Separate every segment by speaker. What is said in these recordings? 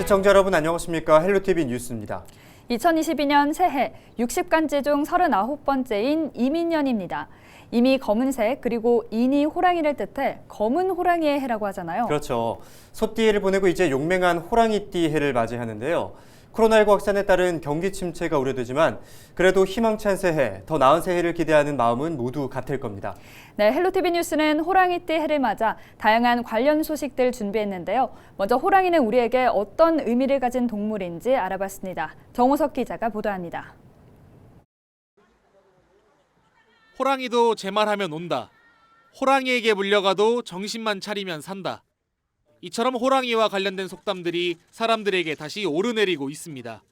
Speaker 1: 시청자 여러분 안녕하십니까? 헬로티비 뉴스입니다.
Speaker 2: 2022년 새해 60간지 중 39번째인 이민년입니다. 이미 검은색 그리고 인이 호랑이를 뜻해 검은 호랑이의 해라고 하잖아요.
Speaker 1: 그렇죠. 소띠해를 보내고 이제 용맹한 호랑이띠 해를 맞이하는데요. 코로나19 확산에 따른 경기 침체가 우려되지만 그래도 희망찬 새해, 더 나은 새해를 기대하는 마음은 모두 같을 겁니다.
Speaker 2: 네, 헬로티비 뉴스는 호랑이띠 해를 맞아 다양한 관련 소식들 준비했는데요. 먼저 호랑이는 우리에게 어떤 의미를 가진 동물인지 알아봤습니다. 정호석 기자가 보도합니다.
Speaker 3: 호랑이도 제 말하면 온다. 호랑이에게 물려가도 정신만 차리면 산다. 이처럼 호랑이와 관련된 속담들이 사람들에게 다시 오르내리고 있습니다.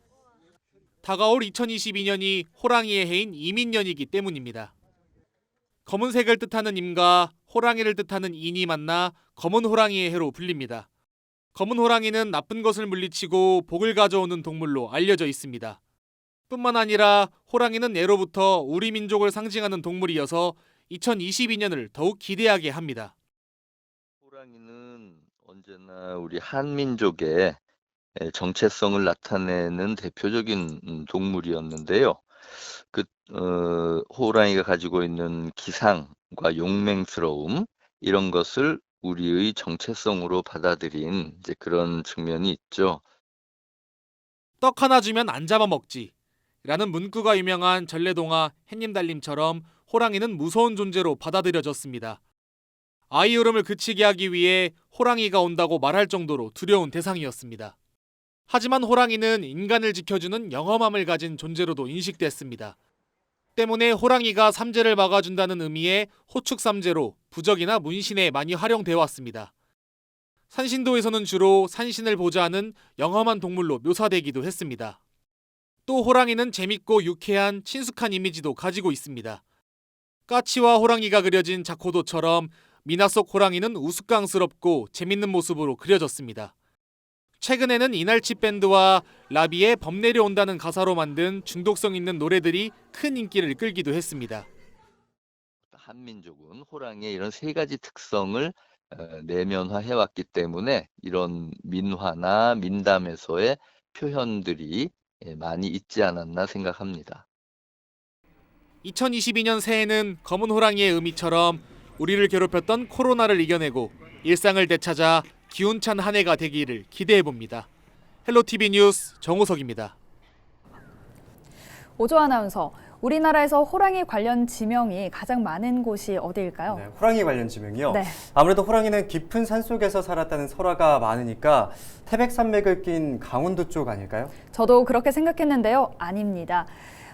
Speaker 3: 다가올 2022년이 호랑이의 해인 이민년이기 때문입니다. 검은색을 뜻하는 임과 호랑이를 뜻하는 인이 만나 검은 호랑이의 해로 불립니다. 검은 호랑이는 나쁜 것을 물리치고 복을 가져오는 동물로 알려져 있습니다. 뿐만 아니라 호랑이는 예로부터 우리 민족을 상징하는 동물이어서 2022년을 더욱 기대하게 합니다.
Speaker 4: 호랑이는 언제나 우리 한민족의 정체성을 나타내는 대표적인 동물이었는데요. 호랑이가 가지고 있는 기상과 용맹스러움, 이런 것을 우리의 정체성으로 받아들인 이제 그런 측면이 있죠.
Speaker 3: 떡 하나 주면 안 잡아먹지 라는 문구가 유명한 전래동화 햇님달님처럼 호랑이는 무서운 존재로 받아들여졌습니다. 아이 울음을 그치게 하기 위해 호랑이가 온다고 말할 정도로 두려운 대상이었습니다. 하지만 호랑이는 인간을 지켜주는 영험함을 가진 존재로도 인식됐습니다. 때문에 호랑이가 삼재를 막아준다는 의미의 호축삼재로 부적이나 문신에 많이 활용되어 왔습니다. 산신도에서는 주로 산신을 보좌하는 영험한 동물로 묘사되기도 했습니다. 또 호랑이는 재밌고 유쾌한 친숙한 이미지도 가지고 있습니다. 까치와 호랑이가 그려진 자코도처럼 미나 속 호랑이는 우스꽝스럽고 재밌는 모습으로 그려졌습니다. 최근에는 이날치 밴드와 라비의 범 내려온다는 가사로 만든 중독성 있는 노래들이 큰 인기를 끌기도 했습니다.
Speaker 4: 한민족은 호랑이의 이런 세 가지 특성을 내면화해왔기 때문에 이런 민화나 민담에서의 표현들이 많이 있지 않았나 생각합니다.
Speaker 3: 2022년 새해는 검은 호랑이의 의미처럼 우리를 괴롭혔던 코로나를 이겨내고 일상을 되찾아 기운찬 한 해가 되기를 기대해봅니다. 헬로티비 뉴스 정호석입니다.
Speaker 2: 오조 아나운서, 우리나라에서 호랑이 관련 지명이 가장 많은 곳이 어디일까요?
Speaker 1: 네, 호랑이 관련 지명이요.
Speaker 2: 네.
Speaker 1: 아무래도 호랑이는 깊은 산속에서 살았다는 설화가 많으니까 태백산맥을 낀 강원도 쪽 아닐까요?
Speaker 2: 저도 그렇게 생각했는데요. 아닙니다.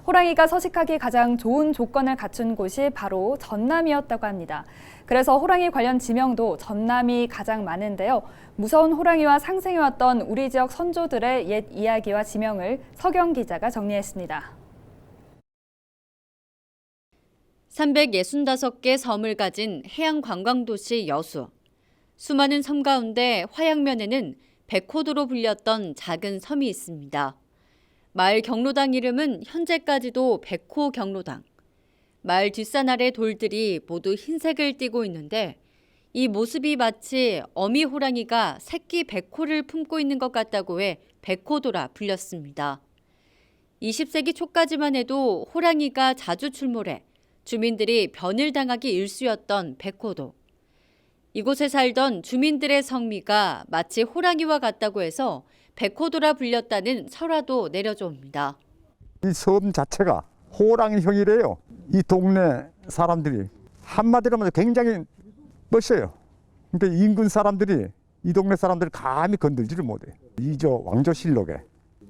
Speaker 2: 호랑이가 서식하기 가장 좋은 조건을 갖춘 곳이 바로 전남이었다고 합니다. 그래서 호랑이 관련 지명도 전남이 가장 많은데요. 무서운 호랑이와 상생해왔던 우리 지역 선조들의 옛 이야기와 지명을 서경 기자가 정리했습니다.
Speaker 5: 365개 섬을 가진 해양 관광도시 여수. 수많은 섬 가운데 화양면에는 백호도로 불렸던 작은 섬이 있습니다. 마을 경로당 이름은 현재까지도 백호 경로당. 마을 뒷산 아래 돌들이 모두 흰색을 띠고 있는데 이 모습이 마치 어미 호랑이가 새끼 백호를 품고 있는 것 같다고 해 백호도라 불렸습니다. 20세기 초까지만 해도 호랑이가 자주 출몰해 주민들이 변을 당하기 일쑤였던 백호도. 이곳에 살던 주민들의 성미가 마치 호랑이와 같다고 해서 백호도라 불렸다는 설화도 내려져 옵니다.
Speaker 6: 이 섬 자체가 호랑이형이래요. 이 동네 사람들이 한마디로 말해서 굉장히 멋져요. 그러니까 인근 사람들이 이 동네 사람들을 감히 건들지를 못해. 이조 왕조실록에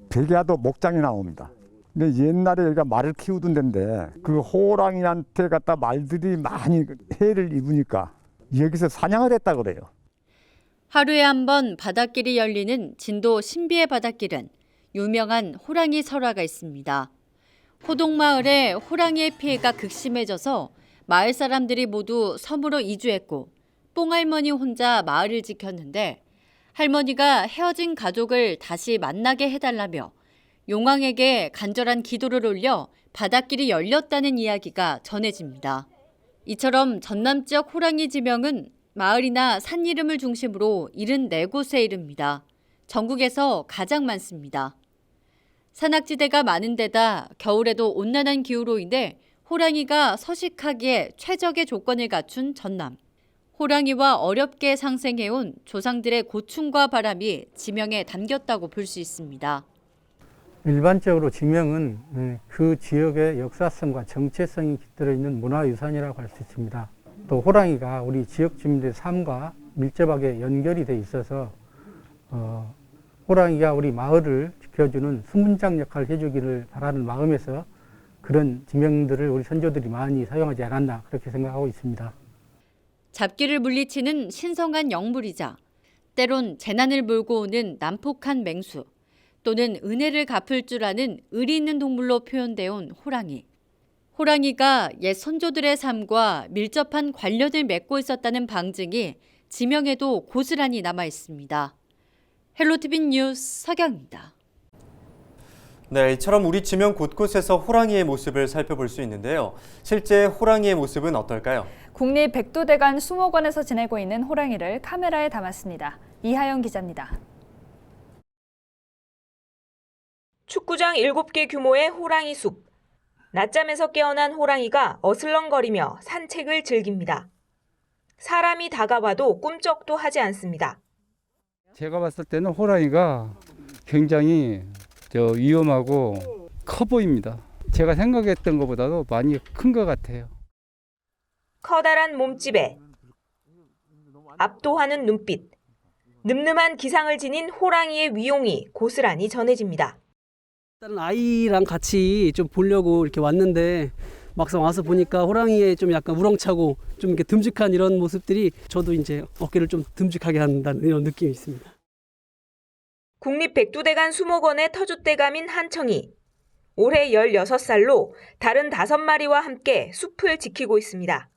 Speaker 6: 백야도 목장이 나옵니다. 근데 옛날에 여기가 말을 키우던 데인데 그 호랑이한테 갖다 말들이 많이 해를 입으니까 여기서 사냥을 했다 그래요.
Speaker 5: 하루에 한 번 바닷길이 열리는 진도 신비의 바닷길은 유명한 호랑이 설화가 있습니다. 호동마을에 호랑이의 피해가 극심해져서 마을 사람들이 모두 섬으로 이주했고 뽕할머니 혼자 마을을 지켰는데 할머니가 헤어진 가족을 다시 만나게 해달라며 용왕에게 간절한 기도를 올려 바닷길이 열렸다는 이야기가 전해집니다. 이처럼 전남 지역 호랑이 지명은 마을이나 산 이름을 중심으로 74곳에 이릅니다. 전국에서 가장 많습니다. 산악지대가 많은 데다 겨울에도 온난한 기후로 인해 호랑이가 서식하기에 최적의 조건을 갖춘 전남. 호랑이와 어렵게 상생해온 조상들의 고충과 바람이 지명에 담겼다고 볼 수 있습니다.
Speaker 7: 일반적으로 지명은 그 지역의 역사성과 정체성이 깃들어 있는 문화유산이라고 할 수 있습니다. 또 호랑이가 우리 지역 주민들의 삶과 밀접하게 연결이 돼 있어서 호랑이가 우리 마을을 지켜주는 수문장 역할을 해주기를 바라는 마음에서 그런 지명들을 우리 선조들이 많이 사용하지 않았나 그렇게 생각하고 있습니다.
Speaker 5: 잡기를 물리치는 신성한 영물이자 때론 재난을 몰고 오는 난폭한 맹수 또는 은혜를 갚을 줄 아는 의리 있는 동물로 표현되어 온 호랑이. 호랑이가 옛 선조들의 삶과 밀접한 관련을 맺고 있었다는 방증이 지명에도 고스란히 남아 있습니다. 헬로티비 뉴스 서경입니다.
Speaker 1: 네, 이처럼 우리 지명 곳곳에서 호랑이의 모습을 살펴볼 수 있는데요. 실제 호랑이의 모습은 어떨까요?
Speaker 2: 국립백두대간 수목원에서 지내고 있는 호랑이를 카메라에 담았습니다. 이하영 기자입니다.
Speaker 8: 축구장 7개 규모의 호랑이 숲. 낮잠에서 깨어난 호랑이가 어슬렁거리며 산책을 즐깁니다. 사람이 다가와도 꿈쩍도 하지 않습니다.
Speaker 9: 제가 봤을 때는 호랑이가 굉장히 위험하고 커 보입니다. 제가 생각했던 것보다도 많이 큰 것 같아요.
Speaker 8: 커다란 몸집에 압도하는 눈빛, 늠름한 기상을 지닌 호랑이의 위용이 고스란히 전해집니다.
Speaker 10: 다른 아이랑 같이 좀 보려고 이렇게 왔는데 막상 와서 보니까 호랑이의 좀 약간 우렁차고 좀 이렇게 듬직한 이런 모습들이 저도 이제 어깨를 좀 듬직하게 한다는 이런 느낌이 있습니다.
Speaker 8: 국립백두대간 수목원의 터줏대감인 한청이 올해 16살로 다른 5마리와 함께 숲을 지키고 있습니다.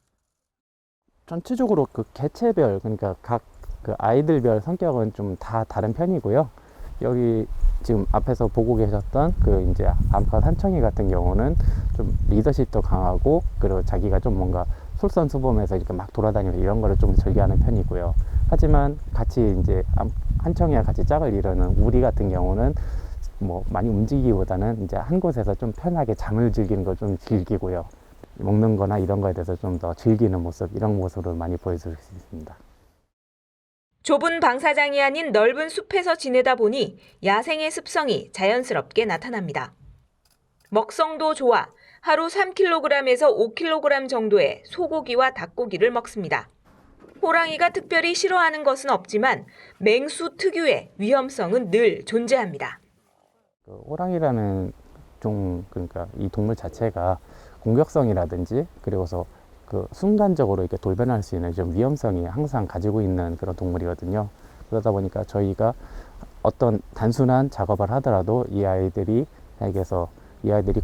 Speaker 11: 전체적으로 그 개체별, 그러니까 각 그 아이들별 성격은 좀 다 다른 편이고요. 여기 지금 앞에서 보고 계셨던 그 이제 암컷 한청이 같은 경우는 좀 리더십도 강하고, 그리고 자기가 좀 뭔가 솔선수범해서 이렇게 막 돌아다니고 이런 거를 좀 즐겨하는 편이고요. 하지만 같이 이제 한청이와 같이 짝을 이루는 우리 같은 경우는 뭐 많이 움직이기보다는 이제 한 곳에서 좀 편하게 잠을 즐기는 걸 좀 즐기고요. 먹는 거나 이런 거에 대해서 좀 더 즐기는 모습, 이런 모습을 많이 보여줄 수 있습니다.
Speaker 8: 좁은 방사장이 아닌 넓은 숲에서 지내다 보니 야생의 습성이 자연스럽게 나타납니다. 먹성도 좋아 하루 3kg에서 5kg 정도의 소고기와 닭고기를 먹습니다. 호랑이가 특별히 싫어하는 것은 없지만 맹수 특유의 위험성은 늘 존재합니다.
Speaker 11: 호랑이라는 그러니까 이 동물 자체가 공격성이라든지, 그리고서 그 순간적으로 이렇게 돌변할 수 있는 좀 위험성이 항상 가지고 있는 그런 동물이거든요. 그러다 보니까 저희가 어떤 단순한 작업을 하더라도 이 아이들이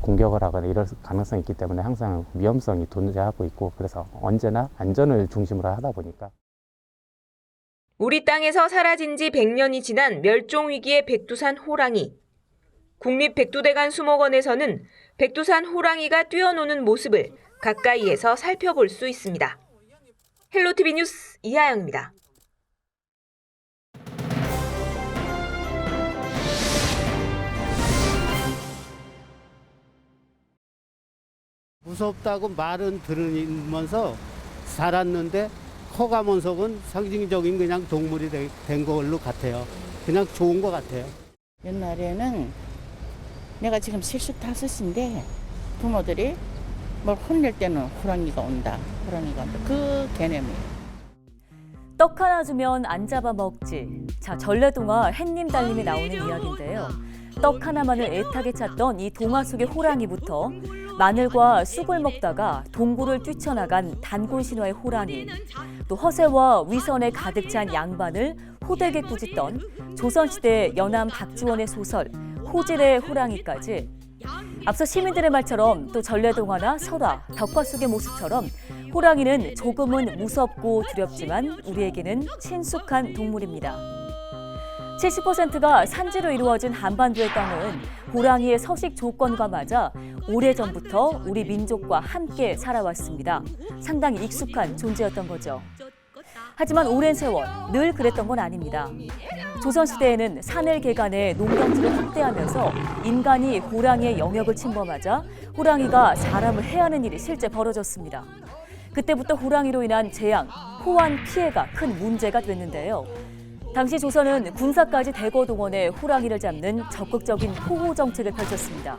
Speaker 11: 공격을 하거나 이럴 가능성이 있기 때문에 항상 위험성이 존재하고 있고, 그래서 언제나 안전을 중심으로 하다 보니까.
Speaker 8: 우리 땅에서 사라진 지 100년이 지난 멸종위기의 백두산 호랑이. 국립백두대간 수목원에서는 백두산 호랑이가 뛰어노는 모습을 가까이에서 살펴볼 수 있습니다. 헬로티비 뉴스 이하영입니다.
Speaker 12: 무섭다고 말은 들으면서 살았는데 커가면서는 상징적인 그냥 동물이 된 걸로 같아요. 그냥 좋은 것 같아요.
Speaker 13: 옛날에는 내가 지금 75인데 부모들이 뭘 혼낼 때는 호랑이가 온다. 호랑이가 온다. 그 개념이에요.
Speaker 14: 떡 하나 주면 안 잡아먹지. 자, 전래동화 햇님 달님이 나오는 이야기인데요. 떡 하나만을 애타게 찾던 이 동화 속의 호랑이부터 마늘과 쑥을 먹다가 동굴을 뛰쳐나간 단골 신화의 호랑이, 또 허세와 위선에 가득 찬 양반을 호되게 꾸짖던 조선시대 연암 박지원의 소설 호질의 호랑이까지, 앞서 시민들의 말처럼 또 전래동화나 설화, 벽화 속의 모습처럼 호랑이는 조금은 무섭고 두렵지만 우리에게는 친숙한 동물입니다. 70%가 산지로 이루어진 한반도의 땅은 호랑이의 서식 조건과 맞아 오래전부터 우리 민족과 함께 살아왔습니다. 상당히 익숙한 존재였던 거죠. 하지만 오랜 세월 늘 그랬던 건 아닙니다. 조선시대에는 산을 개간해 농경지를 확대하면서 인간이 호랑이의 영역을 침범하자 호랑이가 사람을 해하는 일이 실제 벌어졌습니다. 그때부터 호랑이로 인한 재앙, 호환 피해가 큰 문제가 됐는데요. 당시 조선은 군사까지 대거 동원해 호랑이를 잡는 적극적인 포호 정책을 펼쳤습니다.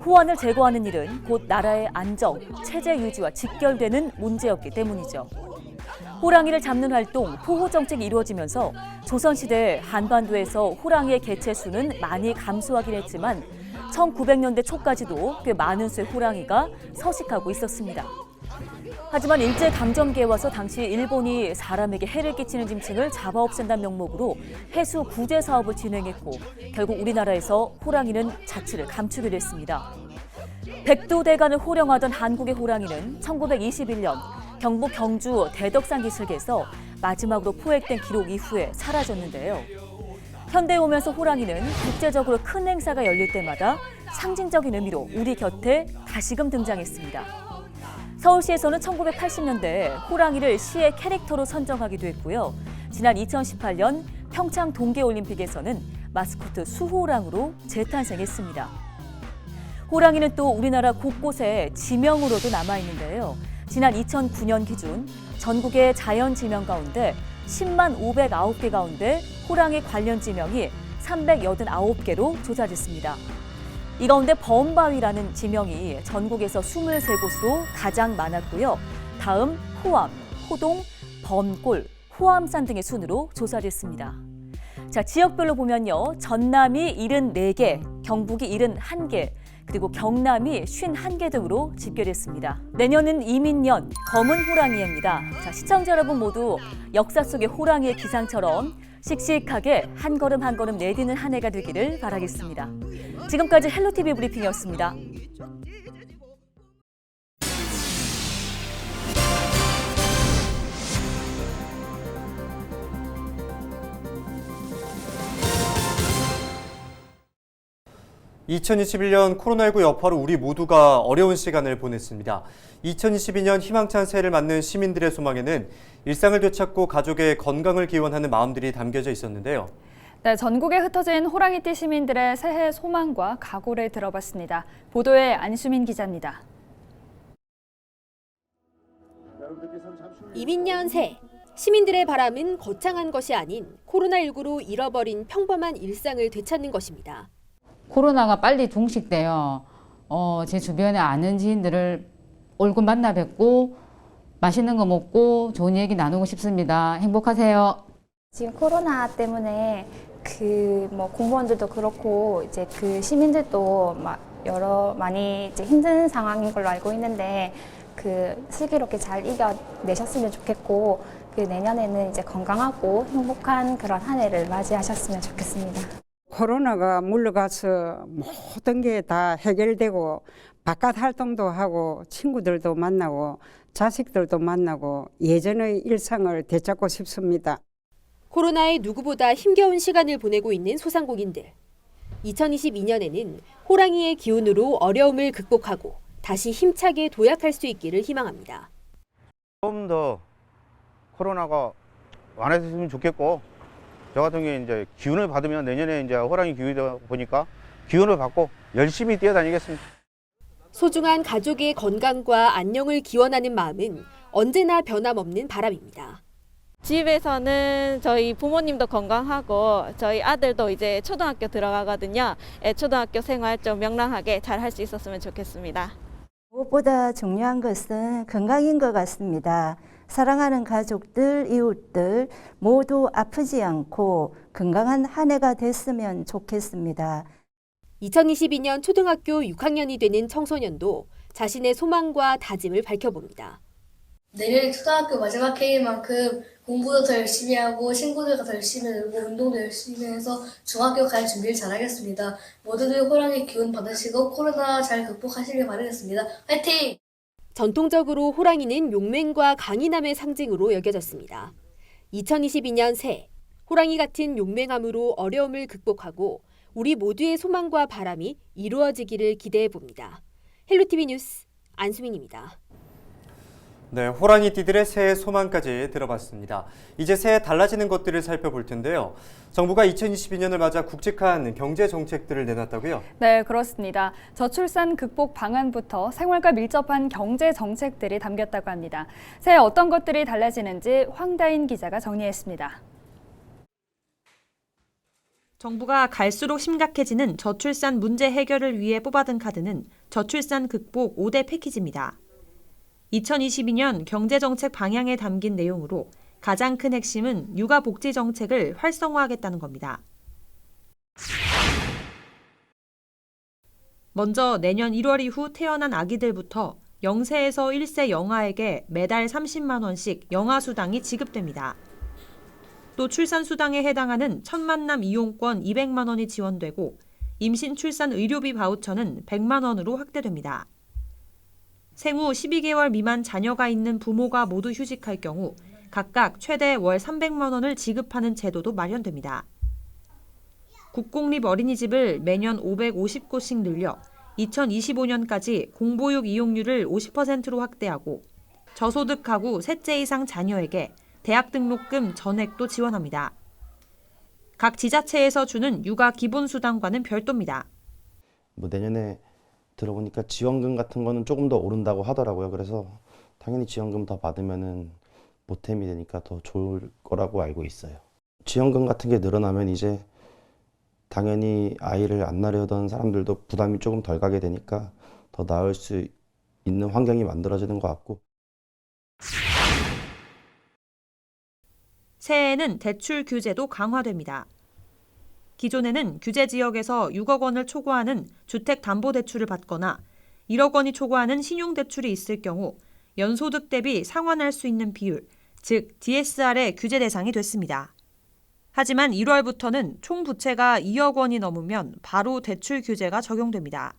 Speaker 14: 호환을 제거하는 일은 곧 나라의 안정, 체제 유지와 직결되는 문제였기 때문이죠. 호랑이를 잡는 활동, 포호 정책이 이루어지면서 조선시대 한반도에서 호랑이의 개체 수는 많이 감소하긴 했지만 1900년대 초까지도 꽤 많은 수의 호랑이가 서식하고 있었습니다. 하지만 일제강점기에 와서 당시 일본이 사람에게 해를 끼치는 짐승을 잡아 없앤다는 명목으로 해수 구제 사업을 진행했고 결국 우리나라에서 호랑이는 자취를 감추게 됐습니다. 백두대간을 호령하던 한국의 호랑이는 1921년 경북 경주 대덕산 기슭에서 마지막으로 포획된 기록 이후에 사라졌는데요. 현대에 오면서 호랑이는 국제적으로 큰 행사가 열릴 때마다 상징적인 의미로 우리 곁에 다시금 등장했습니다. 서울시에서는 1980년대 호랑이를 시의 캐릭터로 선정하기도 했고요. 지난 2018년 평창 동계올림픽에서는 마스코트 수호랑으로 재탄생했습니다. 호랑이는 또 우리나라 곳곳에 지명으로도 남아있는데요. 지난 2009년 기준 전국의 자연 지명 가운데 10만 509개 가운데 호랑이 관련 지명이 389개로 조사됐습니다. 이 가운데 범바위라는 지명이 전국에서 23곳으로 가장 많았고요. 다음 호암, 호동, 범골, 호암산 등의 순으로 조사됐습니다. 자, 지역별로 보면요. 전남이 74개, 경북이 71개, 그리고 경남이 51개 등으로 집계됐습니다. 내년은 이민년 검은 호랑이입니다. 자, 시청자 여러분 모두 역사 속의 호랑이의 기상처럼 씩씩하게 한 걸음 한 걸음 내디는 한 해가 되기를 바라겠습니다. 지금까지 헬로티비 브리핑이었습니다.
Speaker 1: 2021년 코로나19 여파로 우리 모두가 어려운 시간을 보냈습니다. 2022년 희망찬 새해를 맞는 시민들의 소망에는 일상을 되찾고 가족의 건강을 기원하는 마음들이 담겨져 있었는데요.
Speaker 2: 네, 전국에 흩어진 호랑이띠 시민들의 새해 소망과 각오를 들어봤습니다. 보도에 안수민 기자입니다.
Speaker 15: 이민년 새, 시민들의 바람은 거창한 것이 아닌 코로나19로 잃어버린 평범한 일상을 되찾는 것입니다.
Speaker 16: 코로나가 빨리 종식되어 제 주변에 아는 지인들을 얼굴 만나 뵙고 맛있는 거 먹고 좋은 얘기 나누고 싶습니다. 행복하세요.
Speaker 17: 지금 코로나 때문에 공무원들도 그렇고 이제 시민들도 많이 이제 힘든 상황인 걸로 알고 있는데 슬기롭게 잘 이겨내셨으면 좋겠고 내년에는 이제 건강하고 행복한 그런 한 해를 맞이하셨으면 좋겠습니다.
Speaker 18: 코로나가 물러가서 모든 게 다 해결되고 바깥 활동도 하고 친구들도 만나고 자식들도 만나고 예전의 일상을 되찾고 싶습니다.
Speaker 15: 코로나에 누구보다 힘겨운 시간을 보내고 있는 소상공인들. 2022년에는 호랑이의 기운으로 어려움을 극복하고 다시 힘차게 도약할 수 있기를 희망합니다.
Speaker 19: 좀 더 코로나가 완화됐으면 좋겠고 저 같은 경우에 이제 기운을 받으면 내년에 이제 호랑이 기운이다 보니까 기운을 받고 열심히 뛰어다니겠습니다.
Speaker 15: 소중한 가족의 건강과 안녕을 기원하는 마음은 언제나 변함없는 바람입니다.
Speaker 20: 집에서는 저희 부모님도 건강하고 저희 아들도 이제 초등학교 들어가거든요. 초등학교 생활 좀 명랑하게 잘 할 수 있었으면 좋겠습니다.
Speaker 21: 무엇보다 중요한 것은 건강인 것 같습니다. 사랑하는 가족들, 이웃들 모두 아프지 않고 건강한 한 해가 됐으면 좋겠습니다.
Speaker 15: 2022년 초등학교 6학년이 되는 청소년도 자신의 소망과 다짐을 밝혀봅니다.
Speaker 22: 내년이 초등학교 마지막 해인 만큼 공부도 더 열심히 하고 친구들과 더 열심히 놀고 운동도 열심히 해서 중학교 갈 준비를 잘하겠습니다. 모두들 호랑이 기운 받으시고 코로나 잘 극복하시길 바라겠습니다. 화이팅!
Speaker 15: 전통적으로 호랑이는 용맹과 강인함의 상징으로 여겨졌습니다. 2022년 새, 호랑이 같은 용맹함으로 어려움을 극복하고 우리 모두의 소망과 바람이 이루어지기를 기대해 봅니다. 헬로티비 뉴스 안수민입니다.
Speaker 1: 네, 호랑이띠들의 새해 소망까지 들어봤습니다. 이제 새해 달라지는 것들을 살펴볼 텐데요. 정부가 2022년을 맞아 굵직한 경제 정책들을 내놨다고요?
Speaker 2: 네, 그렇습니다. 저출산 극복 방안부터 생활과 밀접한 경제 정책들이 담겼다고 합니다. 새해 어떤 것들이 달라지는지 황다인 기자가 정리했습니다.
Speaker 3: 정부가 갈수록 심각해지는 저출산 문제 해결을 위해 뽑아든 카드는 저출산 극복 5대 패키지입니다. 2022년 경제정책 방향에 담긴 내용으로 가장 큰 핵심은 육아복지 정책을 활성화하겠다는 겁니다. 먼저 내년 1월 이후 태어난 아기들부터 0세에서 1세 영아에게 매달 30만 원씩 영아수당이 지급됩니다. 또 출산수당에 해당하는 첫 만남 이용권 200만 원이 지원되고 임신 출산 의료비 바우처는 100만 원으로 확대됩니다. 생후 12개월 미만 자녀가 있는 부모가 모두 휴직할 경우 각각 최대 월 300만 원을 지급하는 제도도 마련됩니다. 국공립 어린이집을 매년 550곳씩 늘려 2025년까지 공보육 이용률을 50%로 확대하고 저소득 가구 셋째 이상 자녀에게 대학 등록금 전액도 지원합니다. 각 지자체에서 주는 육아 기본수당과는 별도입니다.
Speaker 4: 내년에 들어보니까 지원금 같은 거는 조금 더 오른다고 하더라고요. 그래서 당연히 지원금 더 받으면은 보탬이 되니까 더 좋을 거라고 알고 있어요. 지원금 같은 게 늘어나면 이제 당연히 아이를 안 낳으려던 사람들도 부담이 조금 덜 가게 되니까 더 나을 수 있는 환경이 만들어지는 것 같고.
Speaker 3: 새해에는 대출 규제도 강화됩니다. 기존에는 규제 지역에서 6억 원을 초과하는 주택담보대출을 받거나 1억 원이 초과하는 신용대출이 있을 경우 연소득 대비 상환할 수 있는 비율, 즉 DSR의 규제 대상이 됐습니다. 하지만 1월부터는 총 부채가 2억 원이 넘으면 바로 대출 규제가 적용됩니다.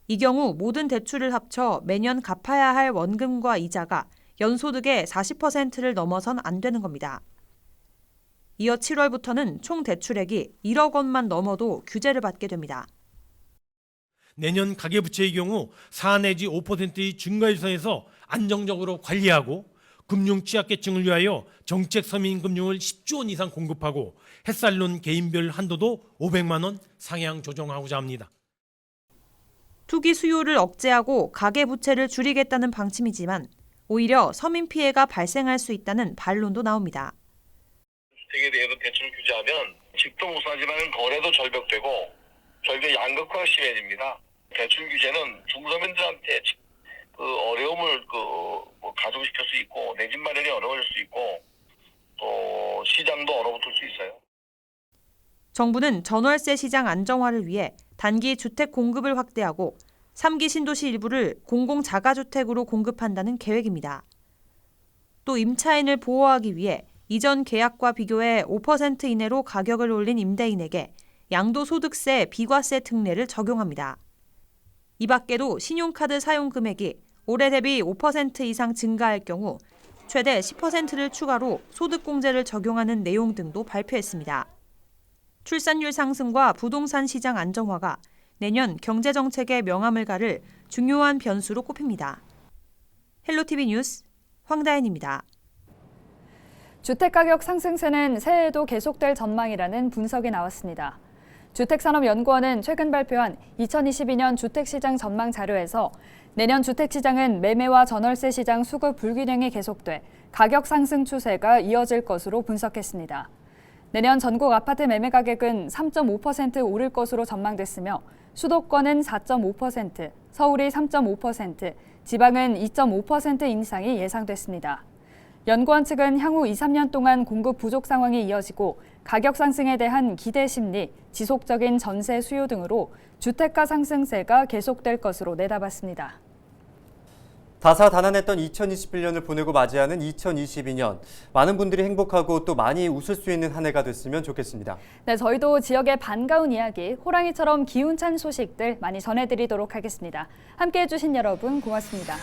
Speaker 3: 이 경우 모든 대출을 합쳐 매년 갚아야 할 원금과 이자가 연소득의 40%를 넘어선 안 되는 겁니다. 이어 7월부터는 총 대출액이 1억 원만 넘어도 규제를 받게 됩니다.
Speaker 23: 내년 가계부채의 경우 4 내지 5%의 증가 일선에서 안정적으로 관리하고 금융 취약계층을 위하여 정책 서민 금융을 10조 원 이상 공급하고 햇살론 개인별 한도도 500만 원 상향 조정하고자 합니다.
Speaker 3: 투기 수요를 억제하고 가계부채를 줄이겠다는 방침이지만 오히려 서민 피해가 발생할 수 있다는 반론도 나옵니다.
Speaker 24: 주택에 대해서 대출 규제하면 집도 못 사지만 거래도 절벽되고 절벽 양극화가 심해집니다. 대출 규제는 중소민들한테 어려움을 가중시킬 수 있고 내 집 마련이 어려워질 수 있고 또 시장도 얼어붙을 수 있어요.
Speaker 3: 정부는 전월세 시장 안정화를 위해 단기 주택 공급을 확대하고 3기 신도시 일부를 공공자가주택으로 공급한다는 계획입니다. 또 임차인을 보호하기 위해 이전 계약과 비교해 5% 이내로 가격을 올린 임대인에게 양도소득세 비과세 특례를 적용합니다. 이 밖에도 신용카드 사용 금액이 올해 대비 5% 이상 증가할 경우 최대 10%를 추가로 소득공제를 적용하는 내용 등도 발표했습니다. 출산율 상승과 부동산 시장 안정화가 내년 경제정책의 명암을 가를 중요한 변수로 꼽힙니다. 헬로티비 뉴스 황다현입니다.
Speaker 2: 주택가격 상승세는 새해에도 계속될 전망이라는 분석이 나왔습니다. 주택산업연구원은 최근 발표한 2022년 주택시장 전망 자료에서 내년 주택시장은 매매와 전월세 시장 수급 불균형이 계속돼 가격 상승 추세가 이어질 것으로 분석했습니다. 내년 전국 아파트 매매 가격은 3.5% 오를 것으로 전망됐으며 수도권은 4.5%, 서울이 3.5%, 지방은 2.5% 인상이 예상됐습니다. 연구원 측은 향후 2, 3년 동안 공급 부족 상황이 이어지고 가격 상승에 대한 기대 심리, 지속적인 전세 수요 등으로 주택가 상승세가 계속될 것으로 내다봤습니다.
Speaker 1: 다사다난했던 2021년을 보내고 맞이하는 2022년. 많은 분들이 행복하고 또 많이 웃을 수 있는 한 해가 됐으면 좋겠습니다.
Speaker 2: 네, 저희도 지역의 반가운 이야기, 호랑이처럼 기운찬 소식들 많이 전해드리도록 하겠습니다. 함께해 주신 여러분 고맙습니다.